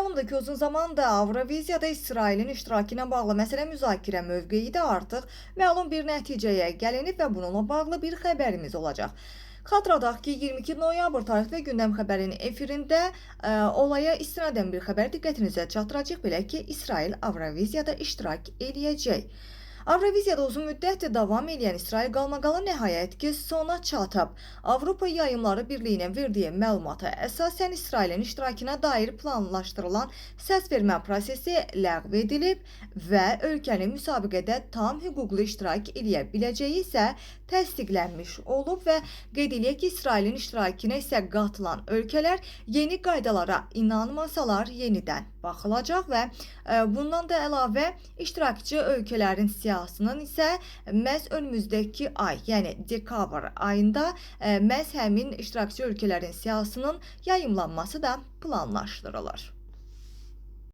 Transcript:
Məlumdur ki, uzun zamandır Avroviziyada İsrailin iştirakı ilə bağlı məsələ müzakirə mövqeyi də artıq məlum bir nəticəyə gəlinib və bununla bağlı bir xəbərimiz olacaq. Xatırladaq ki, 22 noyabr tarixli Gündəm xəbərinin efirində olaya istinadən bir xəbər diqqətinizə çatdıracaq, belə ki, İsrail Avroviziyada iştirak eləyəcək. Avroviziyada uzun müddətdir davam edən İsrail qalmaqalı nəhayət ki sona çatıb. Avropa Yayımları Birliyinin verdiyi məlumata əsasən İsrailin iştirakına dair planlaşdırılan səsvermə prosesi ləğv edilib və ölkənin müsabiqədə tam hüquqlu iştirak edə biləcəyi isə təsdiqlənmiş olub və qeyd eləyək ki, İsrailin iştirakına isə qatılan ölkələr yeni qaydalara inanmasalar yenidən baxılacaq və bundan da əlavə iştirakçı ölkələrin siyasının isə məhz önümüzdəki ay, yəni dekabr ayında məhz həmin iştirakçı ölkələrin siyasının yayımlanması da planlaşdırılır.